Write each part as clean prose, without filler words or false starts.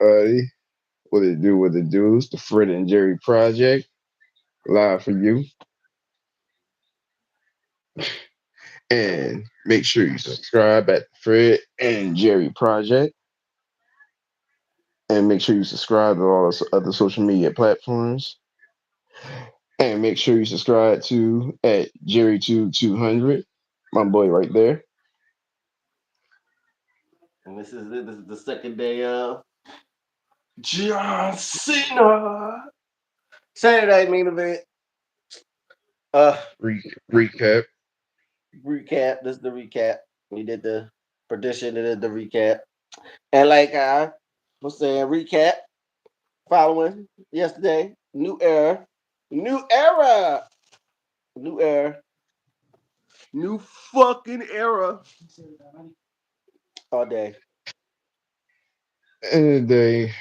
buddy? What it do? What it do? It's the Fred and Jerry Project live for you. And make sure you subscribe at Fred and Jerry Project. And make sure you subscribe to all the other social media platforms. And make sure you subscribe to at Jerry200, my boy right there. And this is the second day of John Cena Saturday main event. Uh, Recap. recap. This is the recap. We did the prediction and then the recap. And like I was saying, recap following yesterday. New era, new era, new fucking era. All day. End of the day,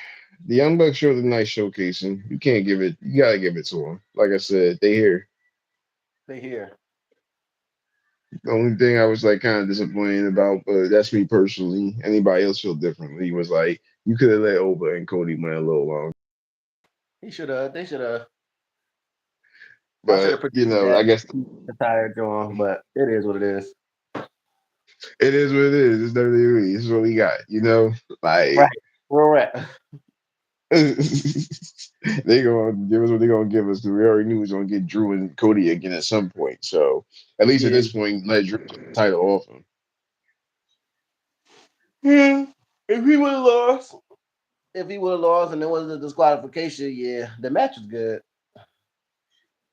the Young Bucks showed a nice showcasing. You can't give it. You gotta give it to them. Like I said, they here. They here. The only thing I was like kind of disappointed about, but that's me personally. Anybody else feel differently? Was like you could have let Oba and Cody win a little longer. He should have. They should have. I should But have predicted I that. guess Retired John, but it is what it is. it is what it is. It's WWE. It's what we got. Right. Like We're right. they gonna give us what they gonna give us. 'Cause we already knew we was gonna get Drew and Cody again at some point. So at least at Yeah. this point, let Drew take the title off him. Yeah. If he would have lost, and there was a disqualification, yeah, the match was good.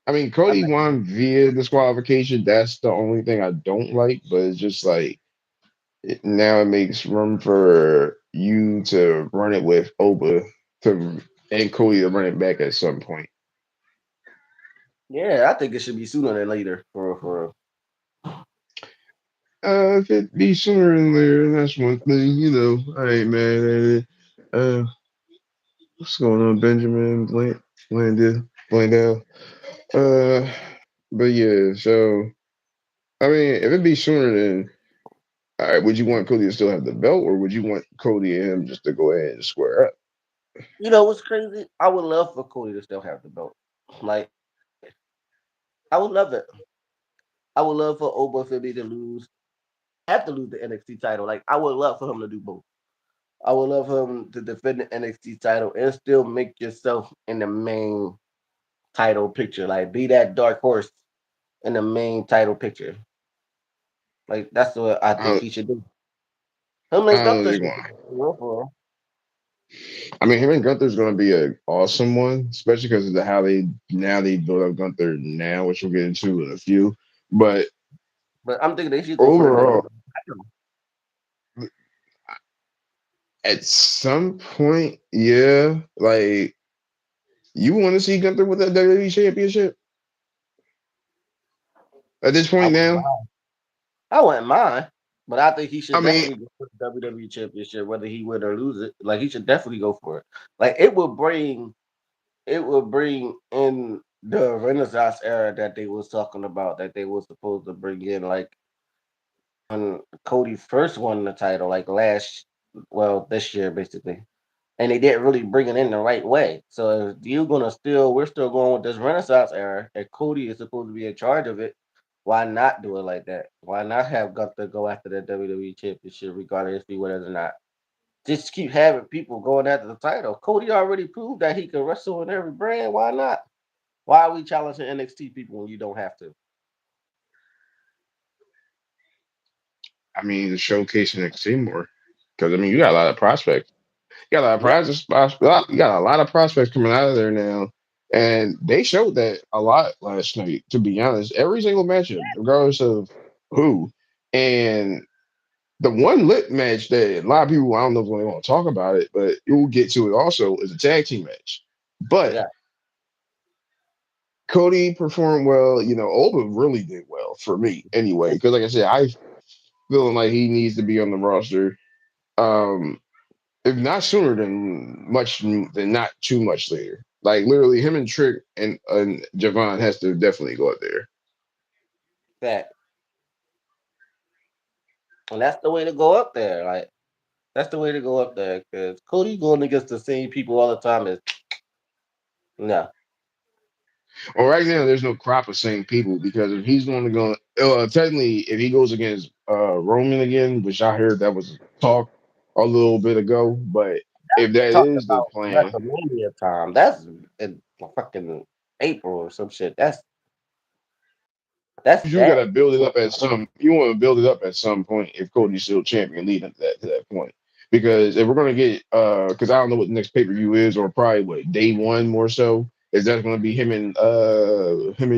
I mean, I Cody like won via disqualification. That's the only thing I don't like. But it's just like now it makes room for you to run it with Oba to and Cody to run it back at some point. Yeah, I think it should be sooner than later. For If it be sooner than later, that's one thing. I ain't mad at it. What's going on, Benjamin Blandell? Uh, but yeah. So I mean, if it be sooner than all right, would you want Cody to still have the belt, or would you want Cody and him just to go ahead and square up? what's crazy? I would love for Cody to still have the belt. Like I would love it. I would love for Oba Fibby to lose. Have to lose the NXT title. Like I would love for him to do both. I would love for him to defend the NXT title and still make yourself in the main title picture. Like be that dark horse in the main title picture. Like that's what I I think don't, he should do. Him I and don't know if Gunther they're should going. do it, for real. I mean, him and Gunther's going to be an awesome one, especially because of how they build up Gunther now, which we'll get into in a few. But But I'm thinking they should go for the overall, WWE title. at some point, yeah, like you want to see Gunther with that WWE Championship at this I point wouldn't now. mind. I wouldn't mind. But I think he I should mean, definitely go for the WWE championship, whether he win or lose it. Like he should definitely go for it. Like it will bring in the Renaissance era that they was talking about, that they was supposed to bring in, like when Cody first won the title, like this year basically, and they didn't really bring it in the right way. So if we're still going with this Renaissance era, and Cody is supposed to be in charge of it. Why not do it like that? Why not have Gunther go after the WWE Championship, regardless if he wins or not? Just keep having people going after the title. Cody already proved that he can wrestle in every brand. Why not? Why are we challenging NXT people when you don't have to? I mean, to showcase NXT more because I mean, you got a lot of prospects. You got a lot of Yeah, prospects. You got a lot of prospects coming out of there now, and they showed that a lot last night. To be honest, every single matchup, regardless of who, and the one lit match that a lot of people I don't know if they want to talk about it, but you'll get to it also is a tag team match. But yeah, Cody performed well. Oba really did well for me anyway. Because like I said, I feeling like he needs to be on the roster. Um, if not sooner than not too much later. Like literally, him and Trick and Javon has to definitely go up there. that. And that's the way to go up there. Like That's the way to go up there. Because Cody going against the same people all the time is no. Well, right now there's no crop of same people because if he's going to go, technically, if he goes against Roman again, which I heard that was talk a little bit ago, but if They're that talking is the about plan, WrestleMania time. That's in fucking April or some shit. That's you got bad. to build it up at some. You want to build it up at some point if Cody's still champion, leading to that point. Because if we're gonna get, because I don't know what the next pay per view is, or probably what day one more so. Is that going to be him and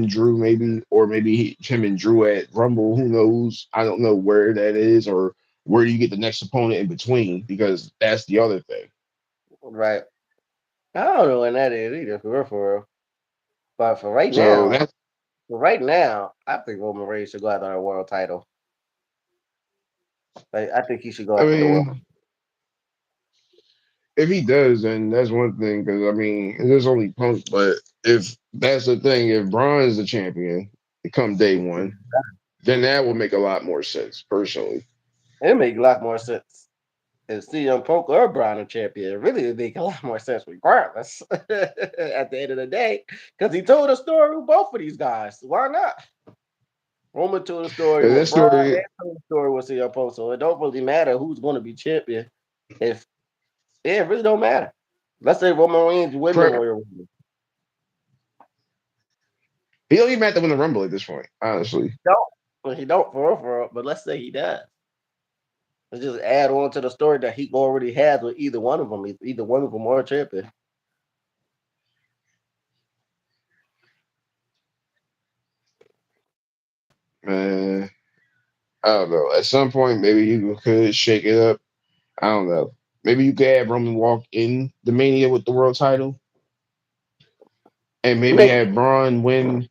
Drew maybe, or maybe him and Drew at Rumble? Who knows? I don't know where that is or where you get the next opponent in between because that's the other thing. Right. I don't know when that is either, for real, for real. But So that's for right now, I think Roman Reigns should go after the world title. Like, I think he should go I after the world. mean, if he does, then that's one thing. Because I mean, there's only Punk, but if that's the thing, if Braun is the champion, come day one, then that will make a lot more sense personally. It make a lot more sense. If CM Punk or Brown are champion, it really would make a lot more sense regardless at the end of the day. Because he told a story with both of these guys. Why not? Roman told a story And with this Braun story, and told a story with CM Punk. So it don't really matter who's going to be champion. If Yeah, it really don't matter. Let's say Roman Reigns win the pre- Royal Rumble. he don't even have to win the Rumble at this point, honestly. Don't. Well, he don't for real, but let's say he does. Let's just add on to the story that he already has with either one of them. Either one of them or a champion. Man, I don't know. At some point, maybe you could shake it up. I don't know. Maybe you could have Roman walk in the Mania with the world title, and maybe Maybe. have Braun win,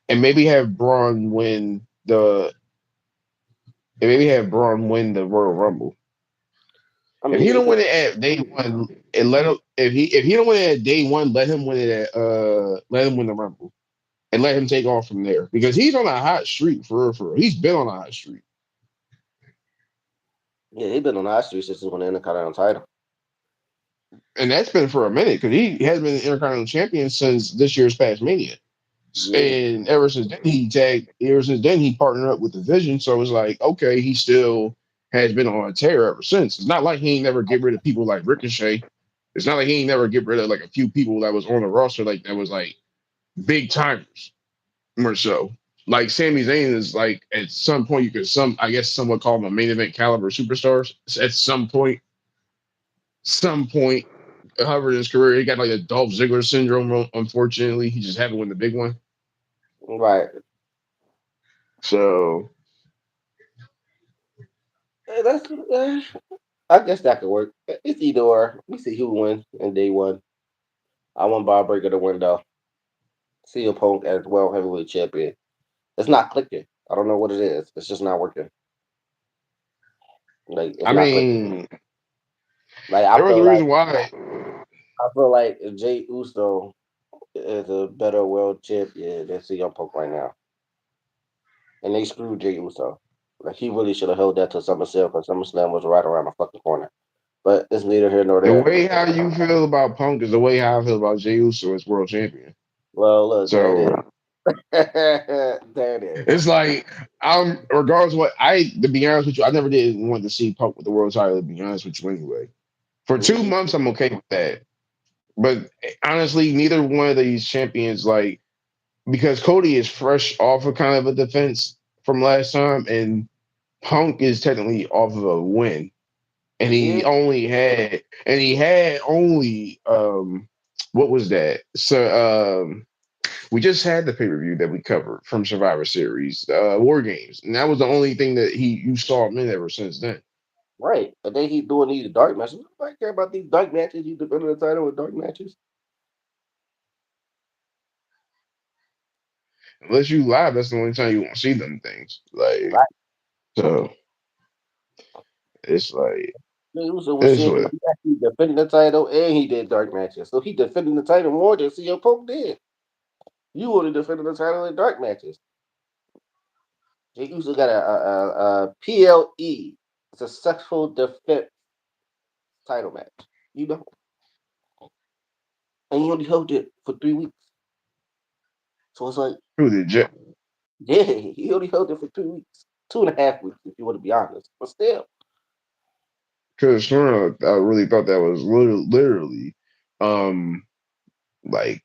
and maybe have Braun win the, and maybe have Braun win the Royal Rumble. I If mean, he it don't could. win it at day one, and let him. If he don't win it at day one, let him win it at let him win the Rumble, and let him take off from there because he's on a hot streak for real. For real. He's been on a hot streak, Yeah, he been on the street since he won the Intercontinental title. and that's been for a minute because he has been the Intercontinental Champion since this year's past Mania. Yeah, And ever since then he partnered up with the Vision. So it's like, okay, he still has been on a tear ever since. It's not like he ain't never get rid of people like Ricochet. It's not like he ain't never get rid of like a few people that was on the roster like that was like big timers more so. Like Sami Zayn is like at some point you could I guess someone call him a main event caliber superstar. At some point, however in his career, he got like a Dolph Ziggler syndrome. Unfortunately, he just haven't won the big one. right. So That's. I guess that could work. It's either or. We see who wins in day one. I want Bob Breaker to win though. CM Punk as well heavyweight champion. It's not clicking. I don't know what it is. It's just not working. Like it's I not clicking. mean, Like there was a reason why. I feel like Jay Uso is a better world champion than CM Punk right now, and they screwed Jay Uso. Like he really should have held that to SummerSlam because SummerSlam was right around the fucking corner. But it's neither here nor The there. way how you feel about Punk is the way how I feel about Jey Uso as world champion. Well, look, there it is. So There it is. it's like regardless of what to be honest with you, I never did want to see Punk with the world title. To be honest with you, anyway. For two Mhm. months, I'm okay with that. But honestly, neither one of these champions like because Cody is fresh off of kind of a defense from last time, and Punk is technically off of a win. And Yeah, he had only what was that? So we just had the pay-per-view that we covered from Survivor Series, War Games. And that was the only thing that you saw him in ever since then. right. And then he's doing these dark matches. I care about these dark matches. You defending the title with dark matches. Unless you live, that's the only time you won't see them things. Like Right. so it's like Jey Uso was it's champion. what He actually defended the title and he did dark matches. So he defended the title more than CM Punk did. You only defended the title in dark matches. Jey Uso got a PLE, successful defense. title match. You don't, and he only held it for 3 weeks. So it's like, Who did Jet? yeah, he only held it for 3 weeks, 2.5 weeks, if you want to be honest. But still, Because I really thought that was literally, um, like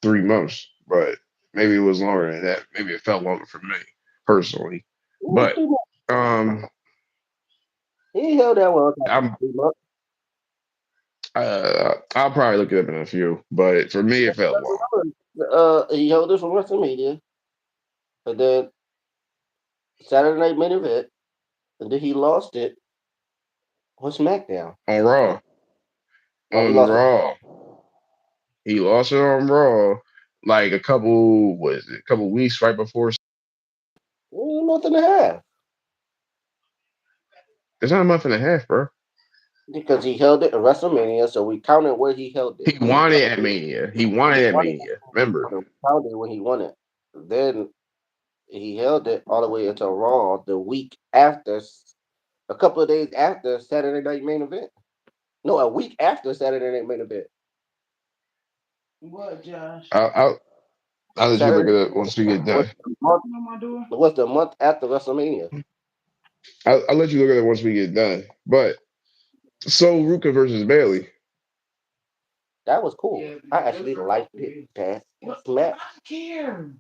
3 months, but maybe it was longer than that. Maybe it felt longer for me personally. it was But 3 months. um, He held that one for I'm 3 months. I'll probably look it up in a few, but for me, it felt long. He held it for WrestleMania, and then Saturday Night Main Event, and then he lost it on SmackDown. On Raw, Oh, he on lost it Raw, he lost it on Raw, like a couple weeks right before. a month and a half It's not a month and a half, bro. because he held it at WrestleMania. So we counted where he held it. He won it at Mania. He won He it at won it. Mania. Remember? So we counted when he won it. Then he held it all the way until Raw the week after, a couple of days after Saturday Night Main Event. No, a week after Saturday Night Main Event. What, Josh? I'll let you look Saturday at it once we get was done. the month, You know my door? was the month after WrestleMania. I'll let you look at it once we get done. But so Ruka versus Bailey. That was cool. Yeah, I that's actually for liked both of it you. past What? match. I don't care.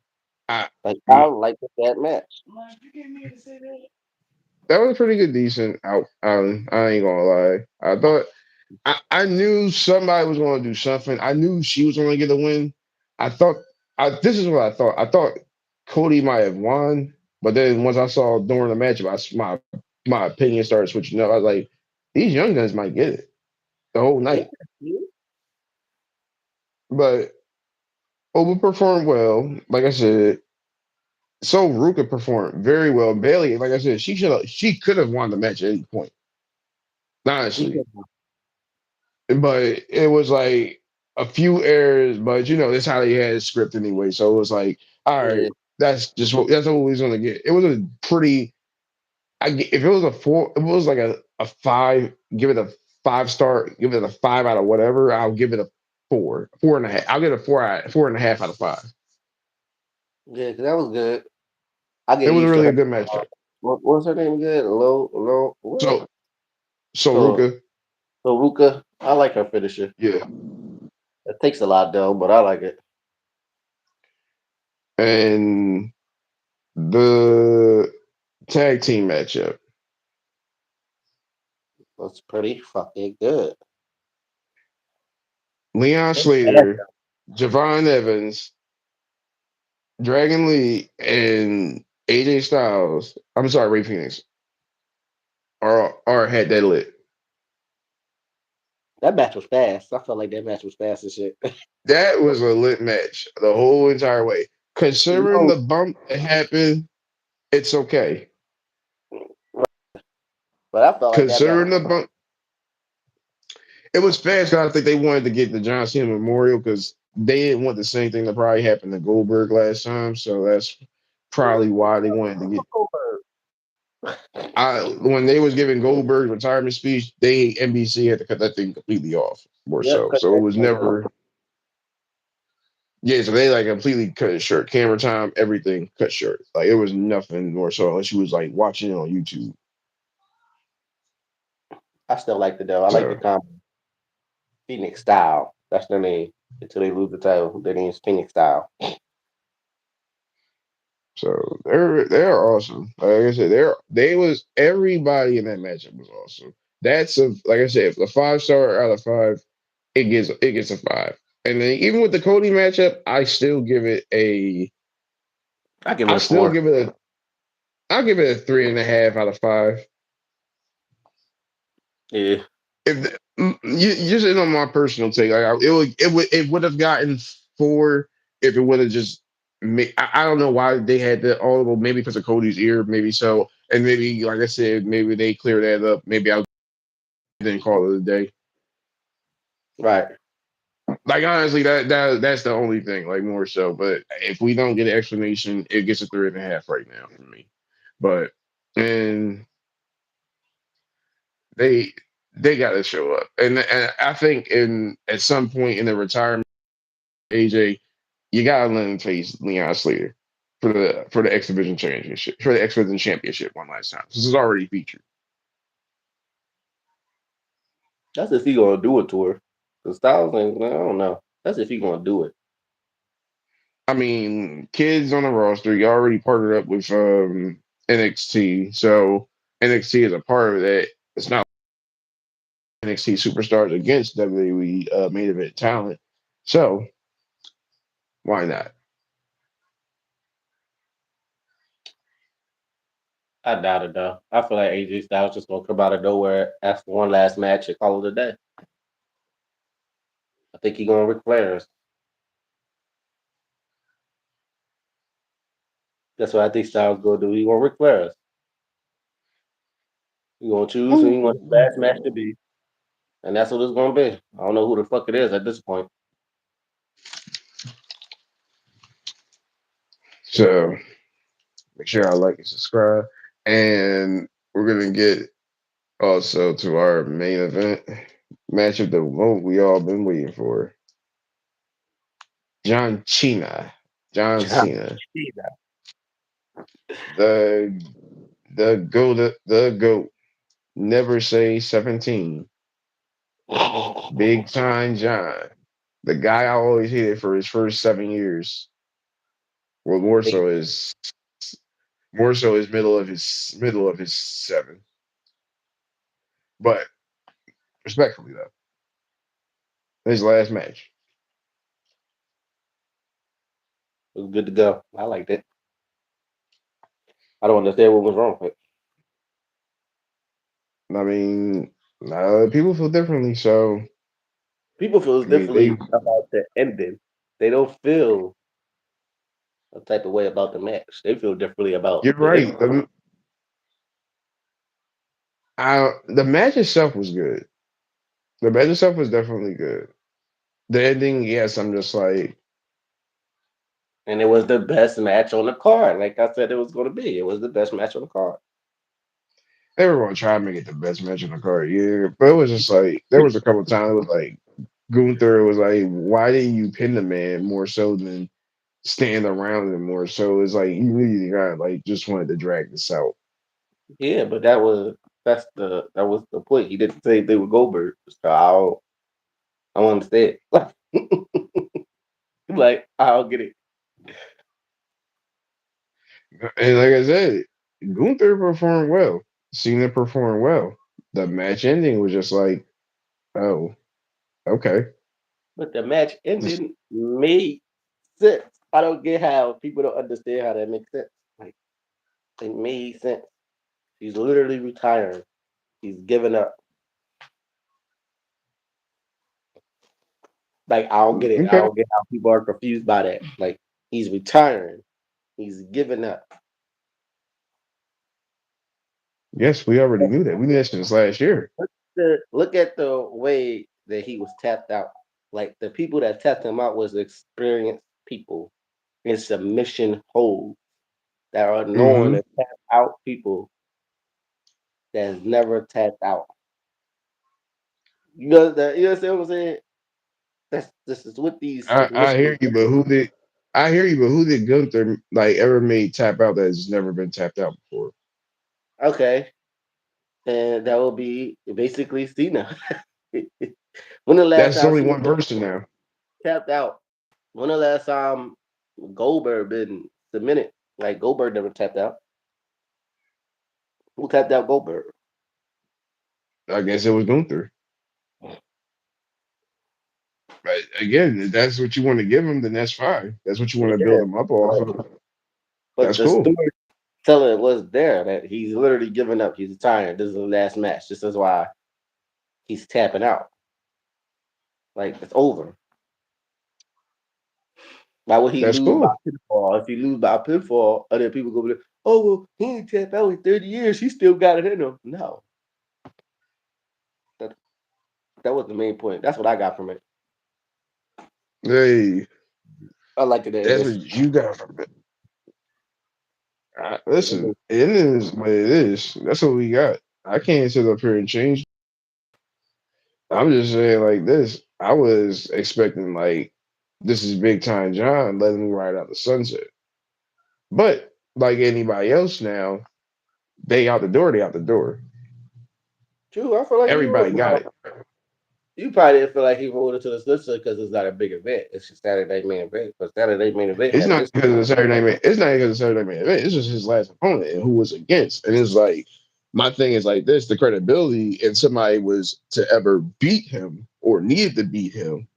I Like I mm, liked that match. Like, you gave me to say that. that was pretty good, decent out. I ain't gonna lie. I thought I knew somebody was gonna do something. I knew she was gonna get a win. I thought this is what I thought. I thought Cody might have won, but then once I saw during the match, my opinion started switching up. I was like, these young guns might get it the whole Yeah. night, but overperformed well. Like I said, so Ruka performed very well. Bailey, like I said, she could have won the match at any point, She honestly. could- But it was like a few errors, but that's how they had it script anyway. So it was like, all right, yeah, that's what he's gonna get. It was a pretty. If it was a four, if it was like a five, give it a 5 star, give it a 5 out of whatever. I'll give it a 4.5. I'll get a 4.5 out of 5. yeah, 'cause that was good. I It get was used to really her. a good matchup. What's her name again? Low, what? So so So, Ruka, so Ruka, I like her finisher. yeah, It takes a lot though, but I like it. and the tag team matchup. It's pretty fucking good. Leon Slater, Javon Evans, Dragon Lee, and AJ Styles. I'm sorry, Ray Phoenix are had that lit. That match was fast. I felt like that match was fast as shit. That was a lit match the whole entire way. You Considering know, the bump that happened, it's okay. but I felt like that match. Considering the bump, it was fast. 'Cause I think they wanted to get the John Cena Memorial because they didn't want the same thing that probably happened to Goldberg last time. So that's probably why they wanted to get. When they was giving Goldberg's retirement speech, NBC had to cut that thing completely off, more Yep, so. cut So it that was shit. never. Yeah, so they like completely cut it short. Camera time, everything cut short. Like it was nothing more so unless you was like watching it on YouTube. I still like the though. I like the So Phoenix style. That's their name. Until they lose the title, their name is Phoenix style. they're awesome. Like I said, they was everybody in that matchup was awesome. That's a like I said, a 5 star out of 5, it gets a 5. And then even with the Cody matchup, I give it I a still 4. give it a I'll give it a 3.5 out of 5. Yeah, You just on my personal take, like it would have gotten 4 if it would have just. I don't know why they had that. All well, maybe because of Cody's ear, maybe so, and maybe like I said, maybe they cleared that up. Maybe I didn't call it a day. right. Like honestly, that's the only thing, like more so. But if we don't get an explanation, it gets a 3.5 right now for me. But and they they got to show up, and I think in at some point in the retirement, AJ, you gotta let him face Leon Slater for the X Division championship for the X Division championship one last time. This is already featured. That's if he gonna do it to her. The Styles ain't. I don't know. That's if he gonna do it. I mean, kids on the roster, you already partnered up with NXT, so NXT is a part of that. It's not NXT superstars against WWE main event talent, so why not? I doubt it though. I feel like AJ Styles just gonna come out of nowhere after one last match and call it a day. I think he gonna Ric Flair us. That's what I think Styles gonna do. He gonna Ric Flair us. He gonna choose who he wants his last match to be, and that's what it's gonna be. I don't know who the fuck it is at this point. So make sure I like and subscribe, and we're gonna get also to our main event match of the moment we all been waiting for. John Cena, John John Cena, Cena. the the goat. Never say 17. Big time John, the guy I always hated for his first 7 years. Well, more so his middle of his seven. But respectfully though, his last match. It was good to go. I liked it. I don't understand what was wrong with it. I mean, people feel differently. So People feel I mean, differently about the ending. They don't feel a type of way about the match. They feel differently about you're the ending. right. The match itself was good. The match itself was definitely good. The ending, yes, I'm just like And it was the best match on the card. Like I said, it was going to be. It was the best match on the card. they were gonna try to make it the best match in the card, yeah. But it was just like there was a couple times it was like Gunther was like, why didn't you pin the man more so than stand around him more? So it's like you really got like just wanted to drag this out. Yeah, but that was the point. He didn't say they were Goldberg. So I don't understand. Like I don't get it. And like I said, Gunther performed well. Cena performed well. The match ending was just like, oh, okay. But the match Just ending made sense. I don't get how people don't understand how that makes sense. Like it made sense. He's literally retiring. He's giving up. Like I don't get it. I okay. don't get how people are confused by that. Like he's retiring. He's giving up. Yes, we already knew that. We knew that since last year. Look at the way that he was tapped out. Like the people that tapped him out was experienced people in submission holds that are known Hmm. to tap out people that's never tapped out. You know that you understand what I'm saying? This is what these I submission. hear you, but who did? I hear you, but who did Gunther like ever made tap out that has never been tapped out before? Okay, and that will be basically Cena. When the last That's time only Cena one person now. tapped out? When the last time Goldberg been submitted? Like Goldberg never tapped out. Who tapped out Goldberg? I guess it was Gunther. But again, if that's what you want to give him, then that's fine. That's what you want to Yeah, build him up off but, of. but That's the cool. storytelling was there that he's literally giving up. He's retiring. This is the last match. This is why he's tapping out. Like it's over. Why would he That's lose by cool. pinfall? If he lose by pinfall, other people go be like, "Oh well, he ain't tapped out in 30 years. He still got it in him." No, that that was the main point. That's what I got from it. Hey, I like it. that's what you got from it. Listen, it is what it is. That's what we got. I can't sit up here and change. I'm just saying like this. I was expecting like this is big time John letting me ride out the sunset. But like anybody else now, they out the door, they out the door. True, I feel like he Everybody would. got it. You probably didn't feel like he rolled into the sister because it's not a big event. It's just Saturday main event. But Saturday main event It's have not this. because of the Saturday night. It's not because of the Saturday night event. It's just his last opponent and who was against. And it's like my thing is like this: the credibility, and somebody was to ever beat him or needed to beat him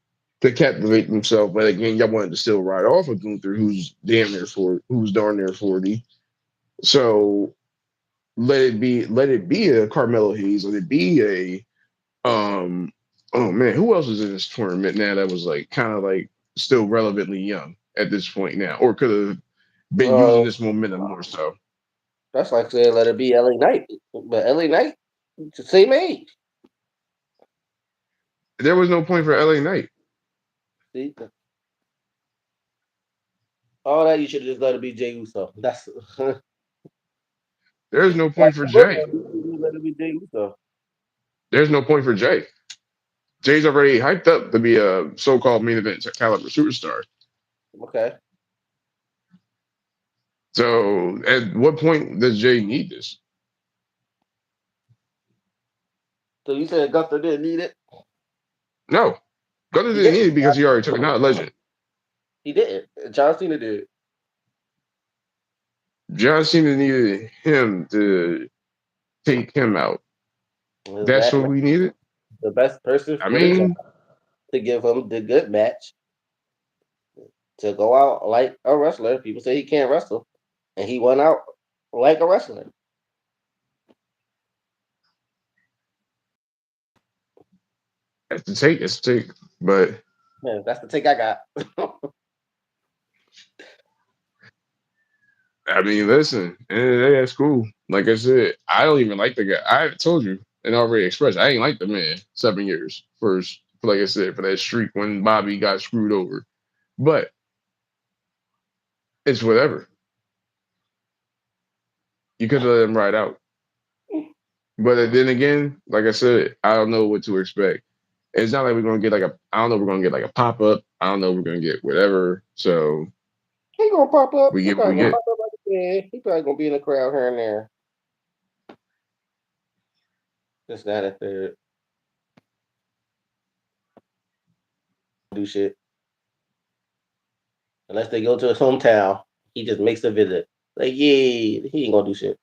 to captivate themselves. But again, y'all wanted to still ride off of Gunther, who's darn near 40. So let it be a Carmelo Hayes, let it be a. Oh man, who else is in this tournament now that was like kind of like still relevantly young at this point now, or could have been using Uh, this momentum more so. that's like saying let it be LA Knight, but LA Knight, it's the same age. There was no point for LA Knight. See, all that you should have just let it be Jay Uso. That's There's no like point for Jay. let it be Jay Uso. There's no point for Jay. Jay's already hyped up to be a so-called main event caliber superstar. Okay, So at what point does Jay need this? so you said Gunther didn't need it. No. Gunner He didn't didn't. need it because he already took it out legend. He didn't. John Cena did. John Cena needed him to take him out. That's what Exactly. we needed. The best person I for the job mean, to give him the good match to go out like a wrestler. People say he can't wrestle, and he went out like a wrestler. that's the take. It's the take. But Yeah, that's the take I got. I mean, listen, that's cool. Like I said, I don't even like the guy. I told you and already expressed I ain't like the man 7 years first. Like I said, for that streak when Bobby got screwed over. But it's whatever. You could let him ride out. But then again, like I said, I don't know what to expect. It's not like we're gonna get like a. I don't know. We're gonna get like a pop up. I don't know. We're gonna get whatever. So He gonna pop up. we He get what probably we gonna get. pop up like a fan. He probably gonna be in the crowd here and there. This, that, and third. Do shit unless they go to his hometown. He just makes a visit. Like, yeah, he ain't gonna do shit.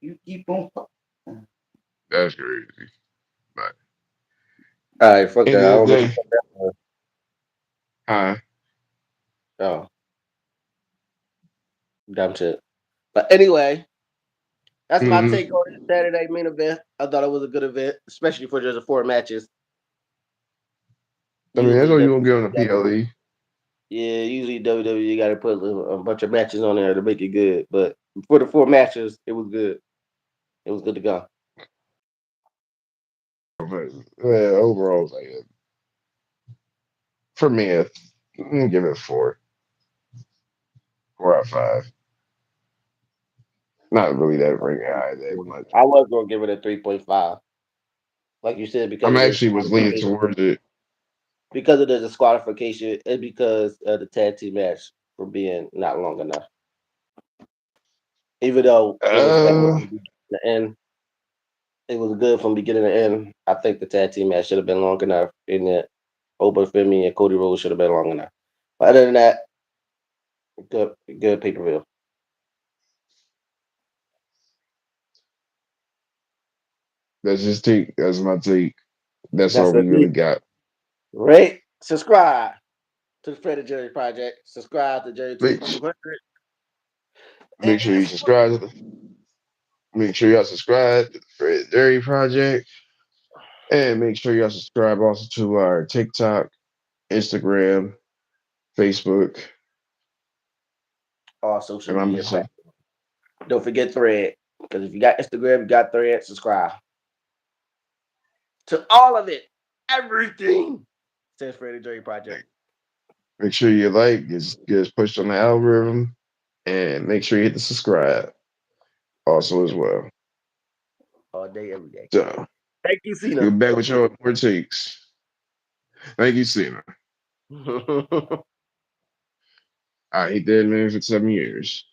You keep on. All That's crazy. But right, fuck in that. I the don't know. day, uh, Oh, dumb shit. But anyway, that's my hmm take on this Saturday main event. I thought it was a good event, especially for just the four matches. I mean, that's Usually, all you gonna get on the PLE. yeah, usually WWE got to put a bunch of matches on there to make it good. But for the four matches, it was good. It was good to go. But overall, it's like for me, I'm gonna give it 4 out of 5. Not really that very high that much. I was gonna give it a 3.5, like you said, I'm actually was leaning towards it. because of the disqualification and because of the tag team match for being not long enough. Even though it was bad Uh, from the end, it was good from beginning to end. I think the tag team match should have been long enough, and that Oba Femi and Cody Rhodes should have been long enough. But other than that, good pay per view. that's just take. That's my take. That's all That's we it. really got. Rate, subscribe to the Fred and Jerry Project. Subscribe to Jerry Make 2200. And make sure you subscribe. Make sure y'all subscribe to the Fred Dairy Project, and make sure y'all subscribe also to our TikTok, Instagram, Facebook, all social and I'm gonna media say platforms. Don't forget Thread. Because if you got Instagram, you got Thread, subscribe. to all of it, everything. Says Freddie Jerry Project. Make sure you like, gets pushed on the algorithm, and make sure you hit the subscribe also as Yep. well. All day, every day. So Thank you, we'll Cena. be back with your more takes. Thank you, Cena. I hate that man for 7 years.